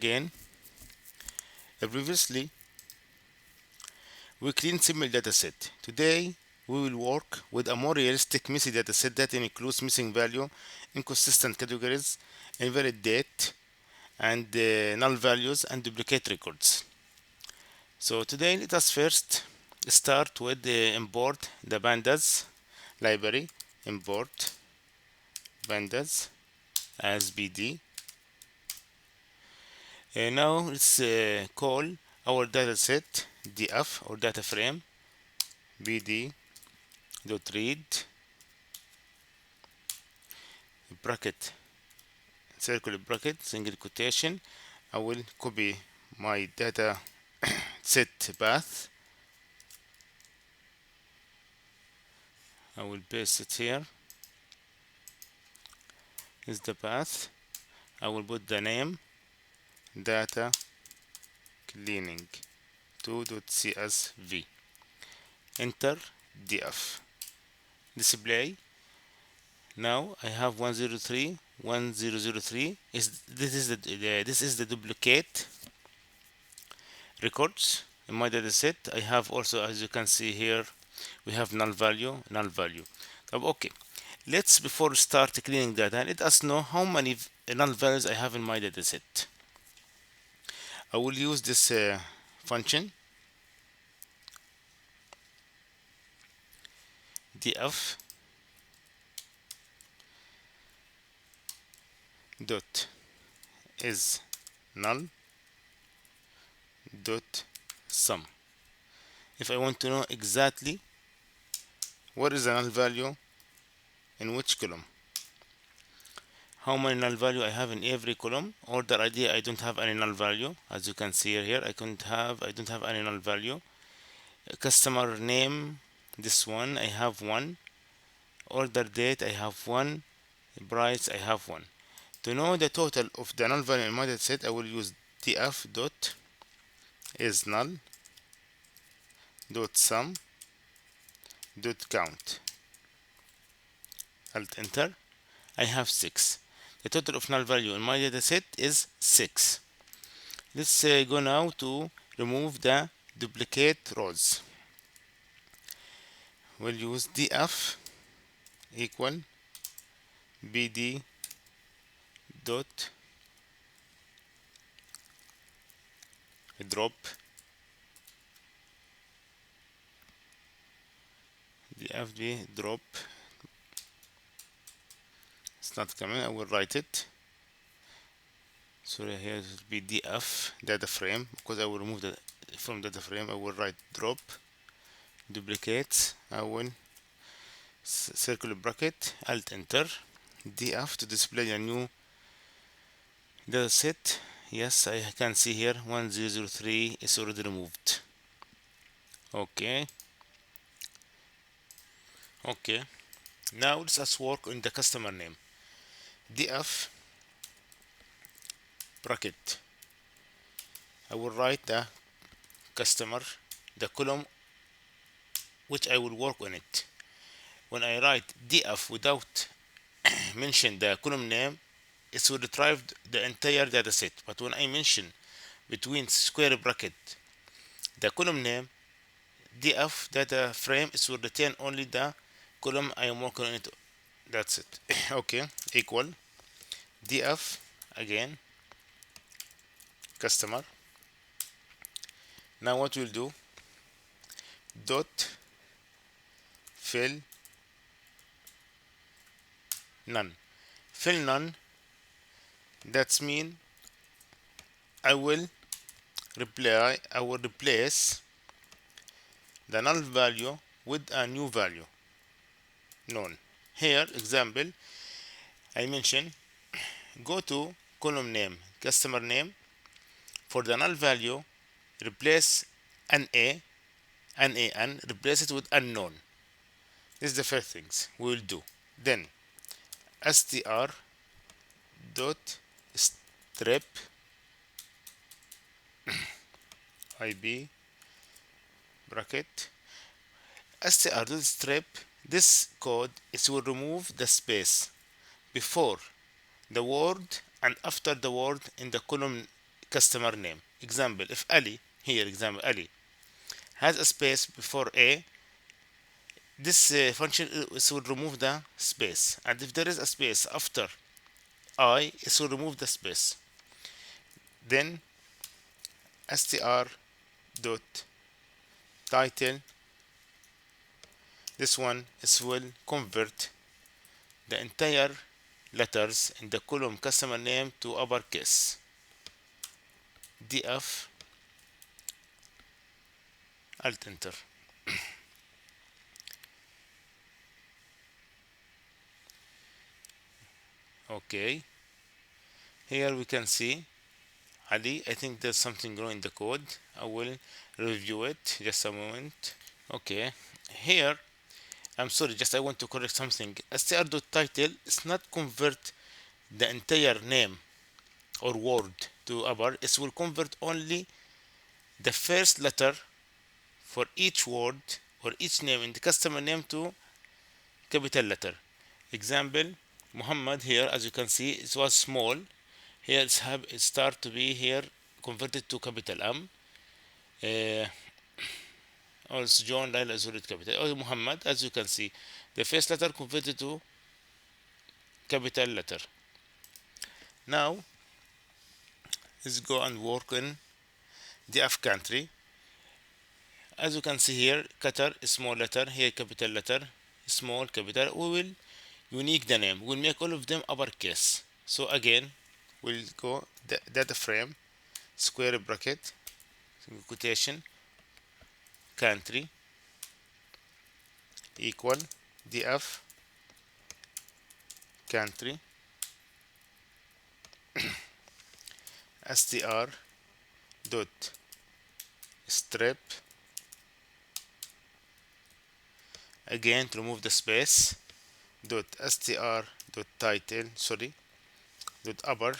Again, previously we cleaned simple dataset. Today we will work with a more realistic messy dataset that includes missing value, inconsistent categories, invalid date, and null values and duplicate records. So today let us first start with the import the pandas library. Import pandas as bd. Now let's call our dataset df or data frame bd dot read bracket circle bracket single quotation. I will copy my data set path. I will paste it here. Is the path. I will put the name data cleaning 2.csv. Enter df. Display. Now I have 103 1003 is this is the duplicate records in my dataset. I have also, as you can see here, we have null value. Okay, let's before start cleaning data, let us know how many null values I have in my dataset. I will use this function df dot is null dot sum. If I want to know exactly what is the null value in which column, how many null value I have in every column. Order ID, I don't have any null value. As you can see here, I don't have any null value. Customer name, this one I have one. Order date, I have one. Price, I have one. To know the total of the null value in my dataset, I will use df dot is null dot sum dot count. Alt enter. I have 6. The total of null value in my dataset is 6. Let's go now to remove the duplicate rows. We'll use df equal bd dot drop dfb drop. It's not coming. I will write it. Sorry, here it will be df data frame because I will remove the from data frame. I will write drop duplicate. I will circle bracket, alt enter, df to display a new data set. Yes, I can see here 1003 is already removed. Okay. Now let us work on the customer name. df bracket. I will write the customer, the column which I will work on it. When I write df without mention the column name, it will retrieve the entire dataset. But when I mention between square bracket the column name, df data frame, it will retain only the column I am working on it. That's it. Okay, equal df again customer. Now what we'll do, dot fill none. Fill none, that's mean I will replace the null value with a new value known. Here example, I mention go to column name, customer name. For the null value, replace NaN, replace it with unknown. This is the first things we will do. Then str dot strip ib bracket str dot strip. This code it will remove the space before the word and after the word in the column customer name. Example, if Ali, here example, Ali has a space before A, this function will remove the space, and if there is a space after I, it will remove the space. Then str dot title, this one is will convert the entire letters in the column customer name to uppercase. df alt enter. Okay, here we can see Ali. I think there's something wrong in the code. I will review it, just a moment. Okay, here I'm sorry, just I want to correct something. str.title is not convert the entire name or word to upper. It will convert only the first letter for each word or each name in the customer name to capital letter. Example, Muhammad here, as you can see, it was small. Here it start to be here converted to capital M. Also John Laila is already capital. Or Muhammad, as you can see, the first letter converted to capital letter. Now let's go and work in the F country. As you can see here, Qatar small letter, here capital letter, small capital. We will unique the name. We'll make all of them uppercase. So again, we'll go data frame, square bracket, quotation, country equal df country str dot strip, again to remove the space, dot str dot title, sorry, dot upper,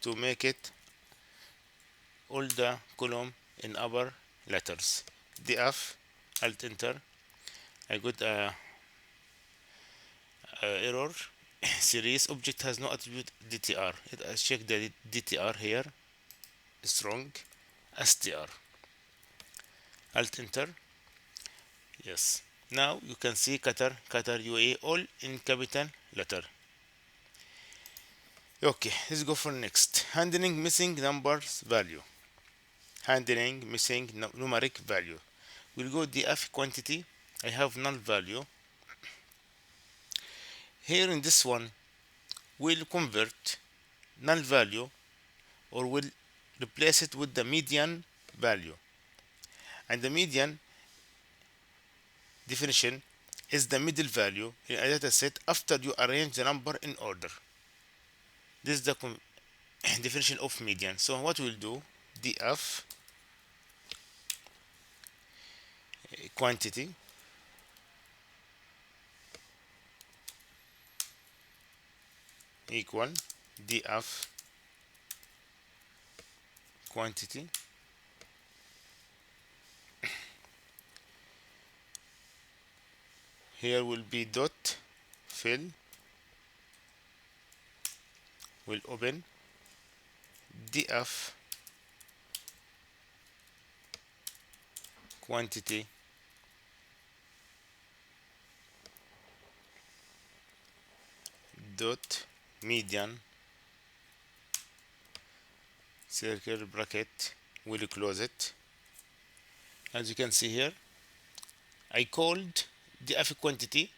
to make it all the column in upper letters. df alt enter. I got a error. Series object has no attribute dtr. I check the dtr here, it's wrong. str alt enter. Yes, now you can see Qatar, Qatar UAE, all in capital letter. Okay, let's go for next. Handling missing numbers value. Handling missing numeric value. We'll go df quantity. I have null value. Here in this one, we'll convert null value, or we'll replace it with the median value. And the median definition is the middle value in a data set after you arrange the number in order. This is the definition of median. So what we'll do, df quantity equal df quantity here will be dot fill, will open df quantity dot median, circle bracket, will close it. As you can see here, I called df quantity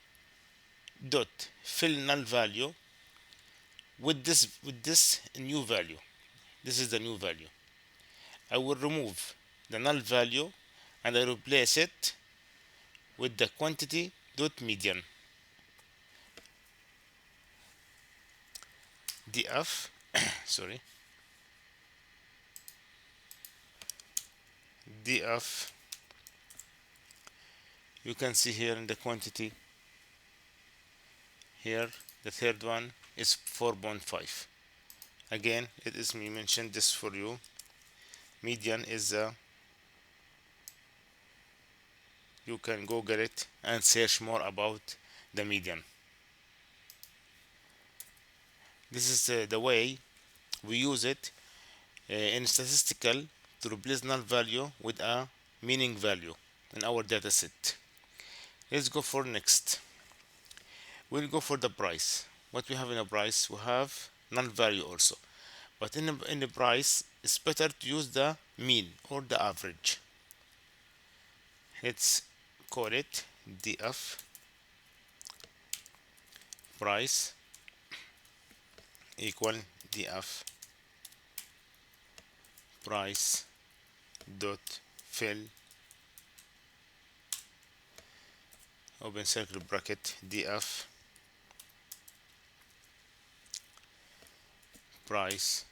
dot fill null value with this new value. This is the new value. I will remove the null value and I replace it with the quantity dot median. df sorry, df, you can see here in the quantity here, the third one is 4.5. Again, it is me mentioned this for you. Median is you can Google it and search more about the median. This is the way we use it in statistical to replace null value with a meaning value in our data set. Let's go for next. We'll go for the price. What we have in a price, we have null value also, but in the price it's better to use the mean or the average. Let's call it df price equal df price dot fill open circle bracket df price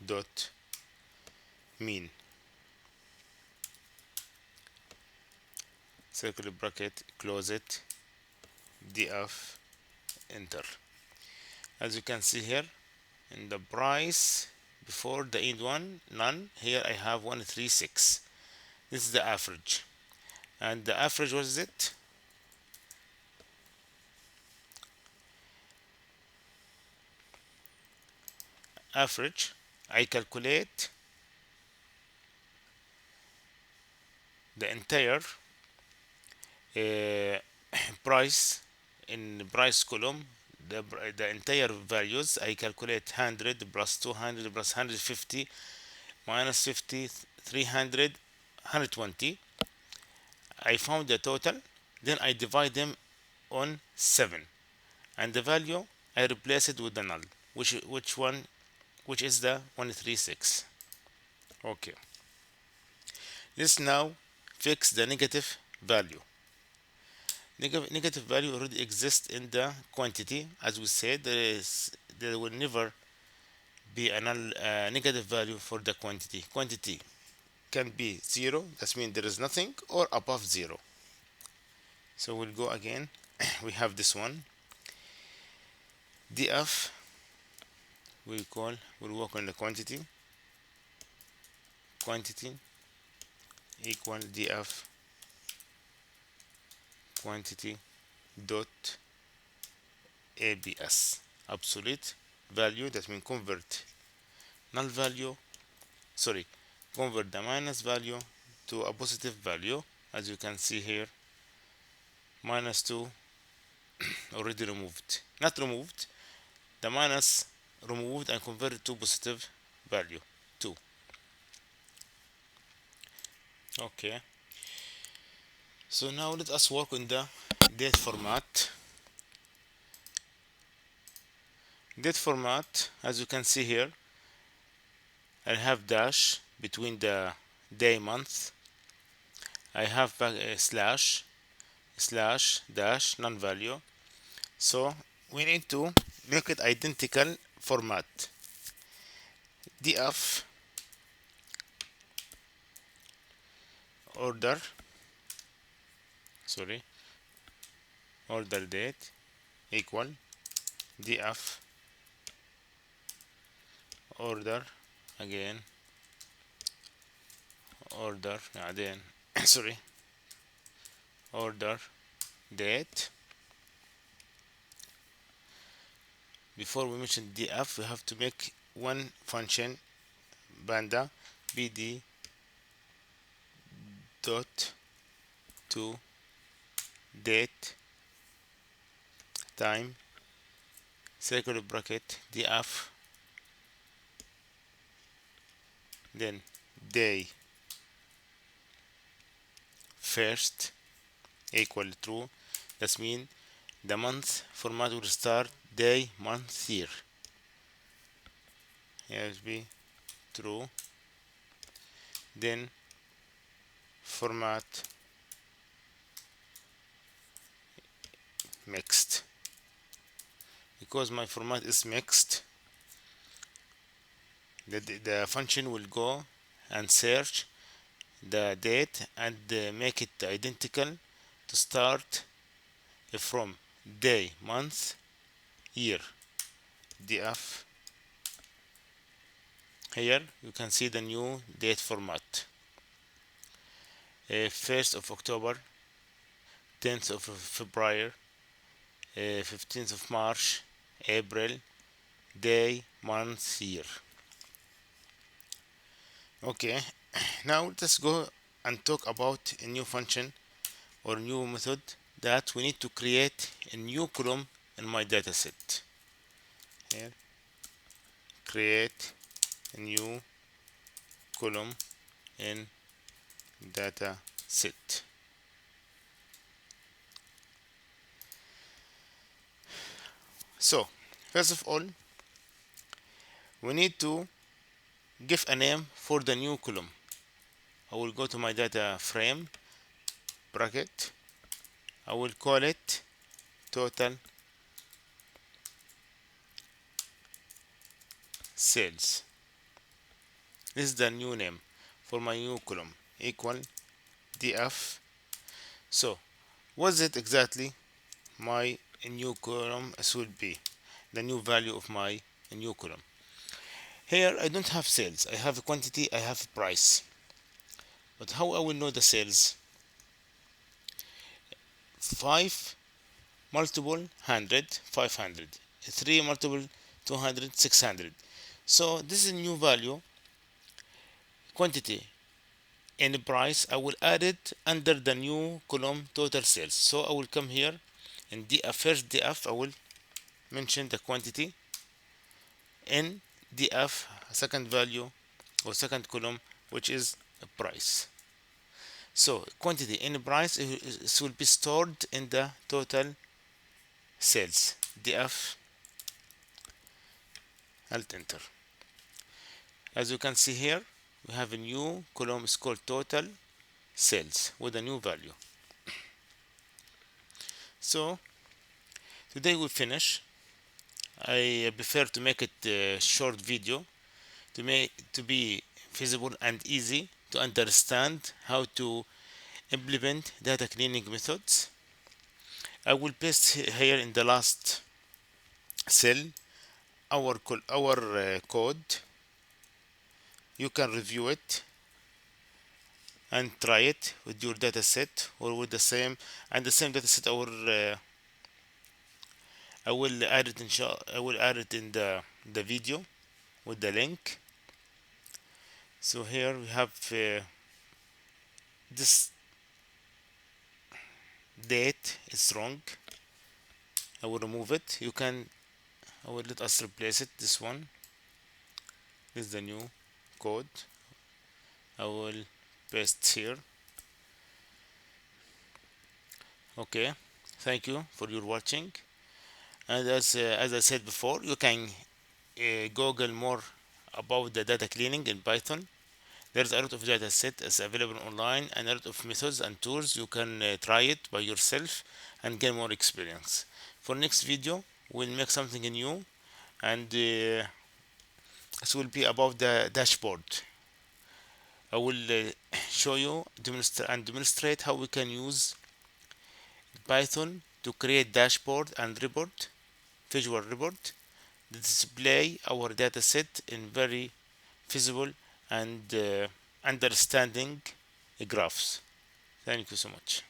dot mean circle bracket close it df enter. As you can see here in the price before the end one none, here I have 136. This is the average, and the average, what is it? Average, I calculate the entire price in the price column, the entire values. I calculate 100 plus 200 plus 150 minus 50 300 120. I found the total, then I divide them on 7, and the value I replace it with the null, which is the 136. Okay, let's now fix the negative value. Negative value already exists in the quantity. As we said, there will never be a negative value for the quantity. Quantity can be 0, that means there is nothing, or above 0. So we'll go again. We have this one df, we'll work on the quantity equal df quantity dot abs absolute value. That means convert null value, sorry, convert the minus value to a positive value. As you can see here, minus 2 already removed, not removed, the minus removed and converted to positive value 2. Okay, so now let us work on the date format. Date format, as you can see here, I have dash between the day month. I have slash dash non value. So we need to make it identical format. df order date equal df order again order then sorry order date. Before we mention df, we have to make one function, banda bd dot to date time circle bracket df, then day first equal true. That means the month format will start day month year. Here will be true. Then format mixed, because my format is mixed, the function will go and search the date and make it identical to start from day month year. df, here you can see the new date format. 1st of October, 10th of February, 15th of March, April, day, month, year. Okay, now let's go and talk about a new function or new method that we need to create a new column in my dataset. Here, create a new column in dataset. So, first of all, we need to give a name for the new column. I will go to my data frame bracket. I will call it total sales. This is the new name for my new column, equal df. So what's it exactly my new column should be, the new value of my new column? Here I don't have sales, I have a quantity, I have a price. But how I will know the sales? 5 multiple 100, 500. 3 multiple 200, 600. So this is a new value, quantity and price. I will add it under the new column total sales. So I will come here in df, first df I will mention the quantity, in df second value or second column, which is the price. So quantity and price it will be stored in the total sales. df, alt enter. As you can see here, we have a new column, is called total sales with a new value. So today we finish. I prefer to make it a short video to be feasible and easy to understand how to implement data cleaning methods. I will paste here in the last cell our code. You can review it and try it with your data set or with the same data set. I will add it I will add it in the video with the link. So here we have this date is wrong. I will remove it. I will let us replace it. This one. This is the new code. I will paste here. Okay. Thank you for your watching. And as I said before, you can Google more about the data cleaning in Python. There's a lot of data set is available online and a lot of methods and tools. You can try it by yourself and gain more experience. For next video, we'll make something new, and this will be about the dashboard. I will show you demonstrate how we can use Python to create dashboard and report, visual report, that display our data set in very feasible and understanding graphs. Thank you so much.